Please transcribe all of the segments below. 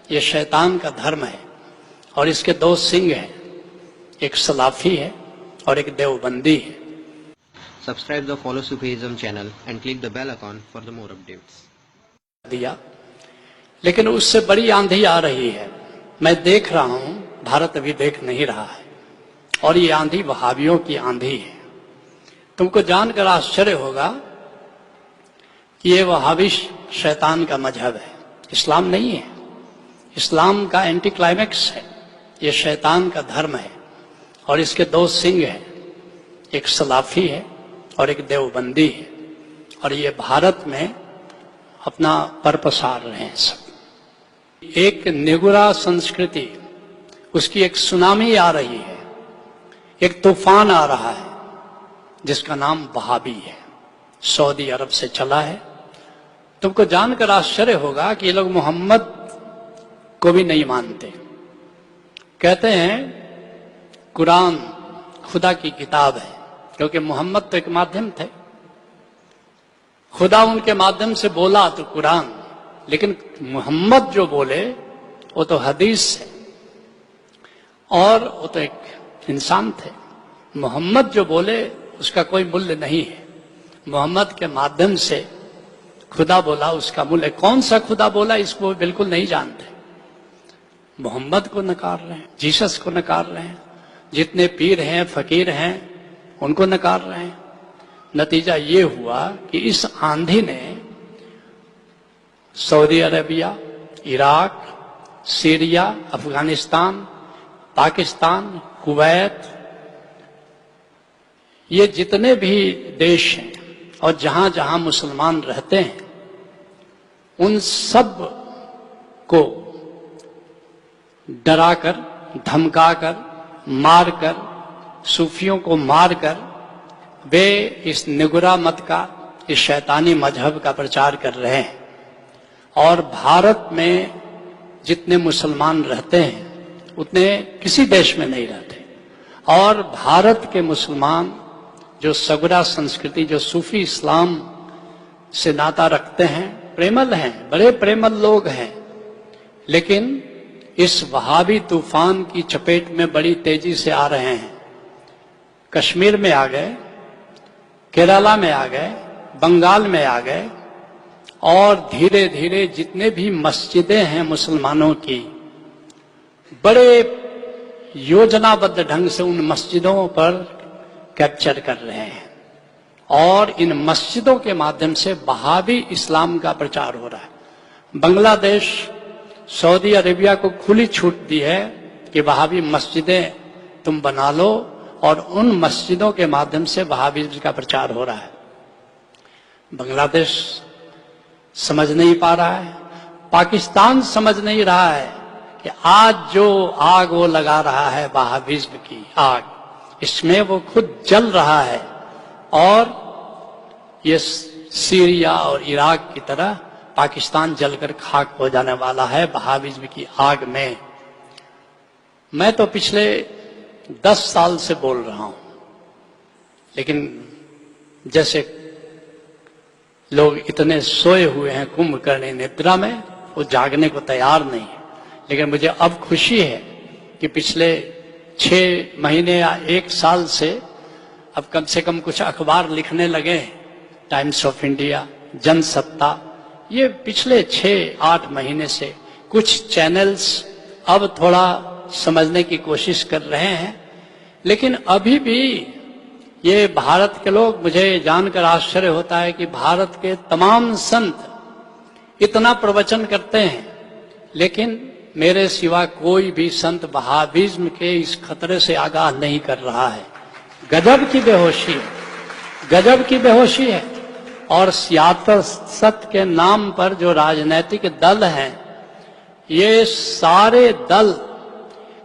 ये शैतान का धर्म है और इसके दो सिंग हैं, एक सलाफी है और एक देवबंदी है। Subscribe the Follow Sufism channel and click the bell icon for the more updates. दिया, लेकिन उससे बड़ी आंधी आ रही है। मैं देख रहा हूं, भारत अभी देख नहीं रहा है, और ये आंधी वहाबियों की आंधी है। तुमको जानकर आश्चर्य होगा कि ये वहाबी शैतान का मजहब है, इस्लाम नहीं है। इस्लाम का एंटी क्लाइमैक्स है, ये शैतान का धर्म है और इसके दो सिंग हैं, एक सलाफी है और एक देवबंदी है, और ये भारत में अपना पर पसार रहे हैं सब। एक निगुरा संस्कृति, उसकी एक सुनामी आ रही है, एक तूफान आ रहा है जिसका नाम वहाबी है, सऊदी अरब से चला है। तुमको जानकर आश्चर्य होगा कि ये लोग मोहम्मद को भी नहीं मानते। कहते हैं कुरान खुदा की किताब है, क्योंकि मोहम्मद तो एक माध्यम थे, खुदा उनके माध्यम से बोला तो कुरान, लेकिन मोहम्मद जो बोले वो तो हदीस है, और वो तो एक इंसान थे। मोहम्मद जो बोले उसका कोई मूल्य नहीं है। मोहम्मद के माध्यम से खुदा बोला, उसका मूल्य। कौन सा खुदा बोला इसको वो बिल्कुल नहीं जानते। मोहम्मद को नकार रहे हैं, जीसस को नकार रहे हैं, जितने पीर हैं फकीर हैं उनको नकार रहे हैं। नतीजा ये हुआ कि इस आंधी ने Saudi Arabia, Iraq, Syria, Afghanistan, Pakistan, Kuwait, ये जितने भी देश हैं और जहां जहां मुसलमान रहते हैं, उन सब को डराकर, धमकाकर, मारकर, सूफियों को मारकर वे इस निगुरा मत का, इस शैतानी मजहब का प्रचार कर रहे हैं। और भारत में जितने मुसलमान रहते हैं उतने किसी देश में नहीं रहते। और भारत के मुसलमान जो सगुरा संस्कृति, जो सूफी इस्लाम से नाता रखते हैं, प्रेमल हैं, बड़े प्रेमल लोग हैं, लेकिन इस वहाबी तूफान की चपेट में बड़ी तेजी से आ रहे हैं। कश्मीर में आ गए, केरला में आ गए, बंगाल में आ गए, और धीरे धीरे जितने भी मस्जिदें हैं मुसलमानों की, बड़े योजनाबद्ध ढंग से उन मस्जिदों पर कैप्चर कर रहे हैं, और इन मस्जिदों के माध्यम से वहाबी इस्लाम का प्रचार हो रहा है। बांग्लादेश सऊदी अरेबिया को खुली छूट दी है कि वहाबी मस्जिदें तुम बना लो, और उन मस्जिदों के माध्यम से वहाबीज़्म का प्रचार हो रहा है। बांग्लादेश समझ नहीं पा रहा है, पाकिस्तान समझ नहीं रहा है कि आज जो आग वो लगा रहा है वहाबीज़्म की आग, इसमें वो खुद जल रहा है, और ये सीरिया और इराक की तरह पाकिस्तान जलकर खाक हो जाने वाला है वहाबिज्म की आग में। मैं तो पिछले 10 साल से बोल रहा हूं, लेकिन जैसे लोग इतने सोए हुए हैं कुंभकर्ण निद्रा में, वो जागने को तैयार नहीं है। लेकिन मुझे अब खुशी है कि पिछले 6 महीने या 1 साल से अब कम से कम कुछ अखबार लिखने लगे, टाइम्स ऑफ इंडिया, जनसत्ता, ये पिछले 6-8 महीने से कुछ चैनल्स अब थोड़ा समझने की कोशिश कर रहे हैं। लेकिन अभी भी ये भारत के लोग, मुझे जानकर आश्चर्य होता है कि भारत के तमाम संत इतना प्रवचन करते हैं, लेकिन मेरे सिवा कोई भी संत वहाबिज्म के इस खतरे से आगाह नहीं कर रहा है। गजब की बेहोशी है, गजब की बेहोशी है। और सियासत के नाम पर जो राजनीतिक दल हैं, ये सारे दल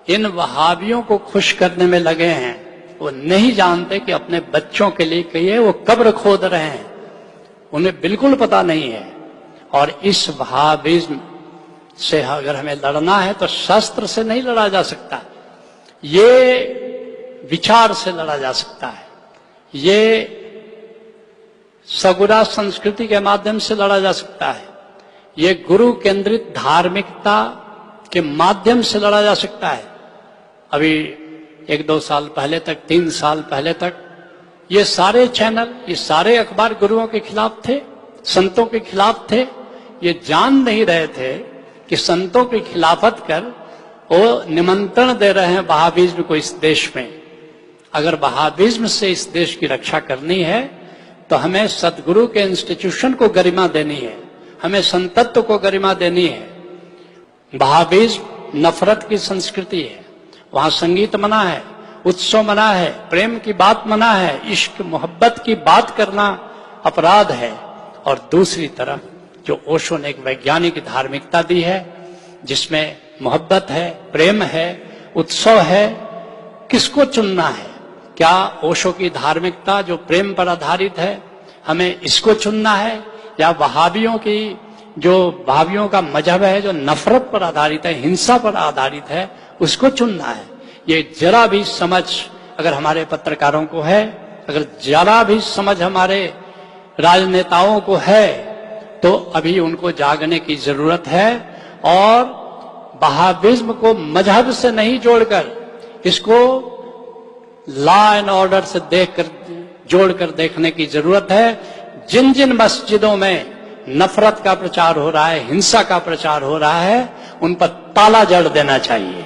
इन वहाबियों को खुश करने में लगे हैं। वो नहीं जानते कि अपने बच्चों के लिए कहिए वो कब्र खोद रहे हैं, उन्हें बिल्कुल पता नहीं है। और इस वहाबिज्म से अगर हमें लड़ना है तो शस्त्र से नहीं लड़ा जा सकता, ये विचार से लड़ा जा सकता है, ये सगुरा संस्कृति के माध्यम से लड़ा जा सकता है, ये गुरु केंद्रित धार्मिकता के माध्यम से लड़ा जा सकता है। अभी 1-2 साल पहले तक, 3 साल पहले तक ये सारे चैनल, ये सारे अखबार गुरुओं के खिलाफ थे, संतों के खिलाफ थे। ये जान नहीं रहे थे कि संतों की खिलाफत कर वो निमंत्रण दे रहे हैं वहाबिज्म को इस देश में। अगर वहाबिज्म से इस देश की रक्षा करनी है तो हमें सदगुरु के इंस्टीट्यूशन को गरिमा देनी है, हमें संतत्व को गरिमा देनी है। वहाबिज्म नफरत की संस्कृति है, वहां संगीत मना है, उत्सव मना है, प्रेम की बात मना है, इश्क मोहब्बत की बात करना अपराध है। और दूसरी तरफ जो ओशो ने एक वैज्ञानिक धार्मिकता दी है जिसमें मोहब्बत है, प्रेम है, उत्सव है, किसको चुनना है? क्या ओशो की धार्मिकता जो प्रेम पर आधारित है, हमें इसको चुनना है, या वहाबियों की जो वहाबियों का मजहब है जो नफरत पर आधारित है, हिंसा पर आधारित है, उसको चुनना है? ये जरा भी समझ अगर हमारे पत्रकारों को है, अगर जरा भी समझ हमारे राजनेताओं को है, तो अभी उनको जागने की जरूरत है और वहाबिज्म को मजहब से नहीं जोड़कर इसको लॉ एंड ऑर्डर से जोड़कर देखने की जरूरत है। जिन जिन मस्जिदों में नफरत का प्रचार हो रहा है, हिंसा का प्रचार हो रहा है, उन पर ताला जड़ देना चाहिए।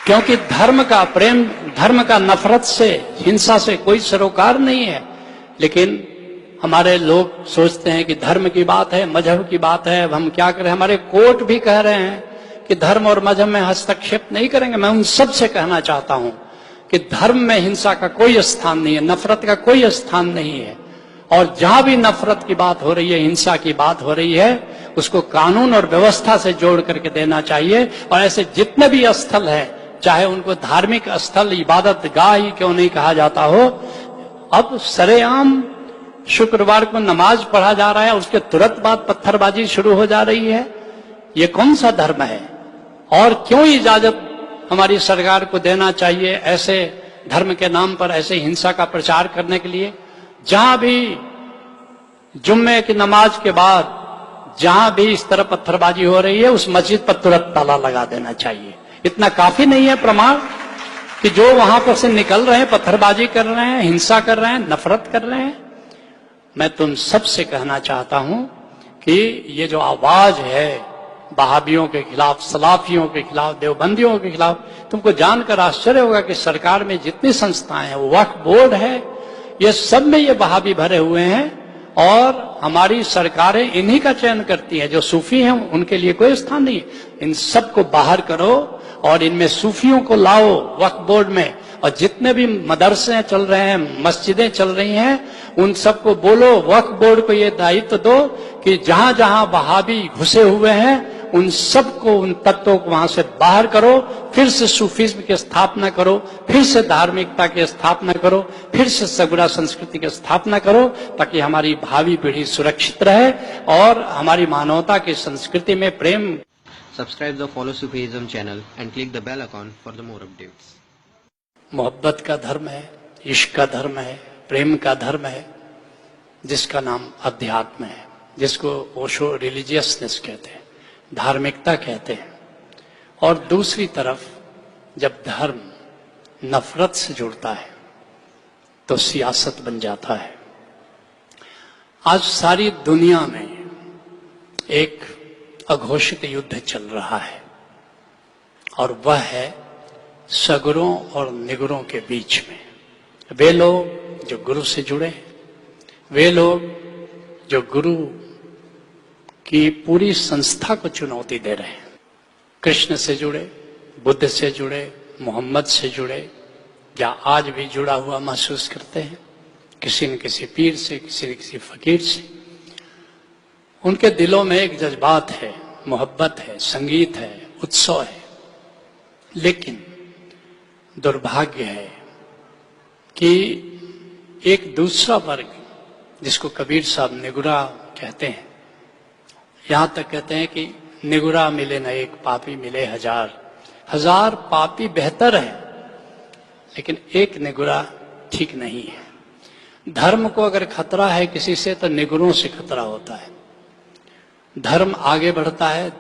क्योंकि धर्म का प्रेम, धर्म का नफरत से, हिंसा से कोई सरोकार नहीं है। लेकिन हमारे लोग सोचते हैं कि धर्म की बात है, मजहब की बात है, अब हम क्या करें। हमारे कोर्ट भी कह रहे हैं कि धर्म और मजहब में हस्तक्षेप नहीं करेंगे। मैं उन सब से कहना चाहता हूं कि धर्म में हिंसा का कोई स्थान नहीं है, नफरत का कोई स्थान नहीं है। और जहां भी नफरत की बात हो रही है, हिंसा की बात हो रही है, उसको कानून और व्यवस्था से जोड़ करके देना चाहिए। और ऐसे जितने भी स्थल है, चाहे उनको धार्मिक स्थल, इबादत गाह ही क्यों नहीं कहा जाता हो, अब सरेआम शुक्रवार को नमाज पढ़ा जा रहा है, उसके तुरंत बाद पत्थरबाजी शुरू हो जा रही है। ये कौन सा धर्म है? और क्यों इजाजत हमारी सरकार को देना चाहिए ऐसे धर्म के नाम पर ऐसे हिंसा का प्रचार करने के लिए? जहां भी जुम्मे की नमाज के बाद जहां भी इस तरह पत्थरबाजी हो रही है, उस मस्जिद पर तुरंत ताला लगा देना चाहिए। इतना काफी नहीं है प्रमाण कि जो वहां पर से निकल रहे हैं, पत्थरबाजी कर रहे हैं, हिंसा कर रहे हैं, नफरत कर रहे हैं? मैं तुम सबसे कहना चाहता हूं कि ये जो आवाज है वहाबियों के खिलाफ, सलाफियों के खिलाफ, देवबंदियों के खिलाफ, तुमको जानकर आश्चर्य होगा कि सरकार में जितनी संस्थाएं हैं, वक्फ बोर्ड है, ये सब में ये वहाबी भरे हुए हैं। और हमारी सरकारें इन्हीं का चयन करती हैं। जो सूफी हैं उनके लिए कोई स्थान नहीं। इन सबको बाहर करो और इनमें सूफियों को लाओ वक्फ बोर्ड में। और जितने भी मदरसे चल रहे हैं, मस्जिदें चल रही हैं, उन सबको बोलो, वक्फ बोर्ड को ये दायित्व दो कि जहां जहां वहाबी घुसे हुए हैं उन सबको, उन तत्वों को वहां से बाहर करो, फिर से सूफीज्म की स्थापना करो, फिर से धार्मिकता की स्थापना करो, फिर से सगुरा संस्कृति की स्थापना करो, ताकि हमारी भावी पीढ़ी सुरक्षित रहे और हमारी मानवता की संस्कृति में प्रेम। Subscribe the Follow Sufism channel and click the bell icon for the more updates. मोहब्बत का धर्म है, इश्क का धर्म है, प्रेम का धर्म है, जिसका नाम अध्यात्म है, जिसको ओशो रिलीजियसनेस कहते हैं, धार्मिकता कहते हैं। और दूसरी तरफ जब धर्म नफरत से जुड़ता है तो सियासत बन जाता है। आज सारी दुनिया में एक अघोषित युद्ध चल रहा है और वह है सगुरों और निगुरों के बीच में। वे लोग जो गुरु से जुड़े, वे लोग जो गुरु की पूरी संस्था को चुनौती दे रहे हैं, कृष्ण से जुड़े, बुद्ध से जुड़े, मोहम्मद से जुड़े, या आज भी जुड़ा हुआ महसूस करते हैं किसी न किसी पीर से, किसी न किसी फकीर से। उनके दिलों में एक जज्बात है, मोहब्बत है, संगीत है, उत्सव है। लेकिन दुर्भाग्य है कि एक दूसरा वर्ग, जिसको कबीर साहब निगुरा कहते हैं, यहां तक कहते हैं कि निगुरा मिले न एक, पापी मिले हजार। हजार पापी बेहतर है, लेकिन एक निगुरा ठीक नहीं है। धर्म को अगर खतरा है किसी से तो निगुरों से खतरा होता है। धर्म आगे बढ़ता है।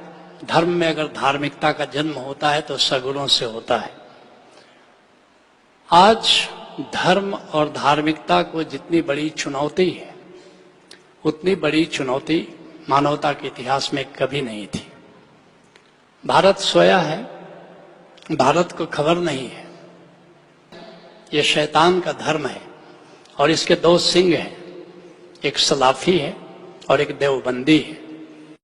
धर्म में अगर धार्मिकता का जन्म होता है तो सगुणों से होता है। आज धर्म और धार्मिकता को जितनी बड़ी चुनौती है, उतनी बड़ी चुनौती मानवता के इतिहास में कभी नहीं थी। भारत सोया है, भारत को खबर नहीं है। ये शैतान का धर्म है और इसके दो सिंह हैं, एक सलाफी है और एक देवबंदी है।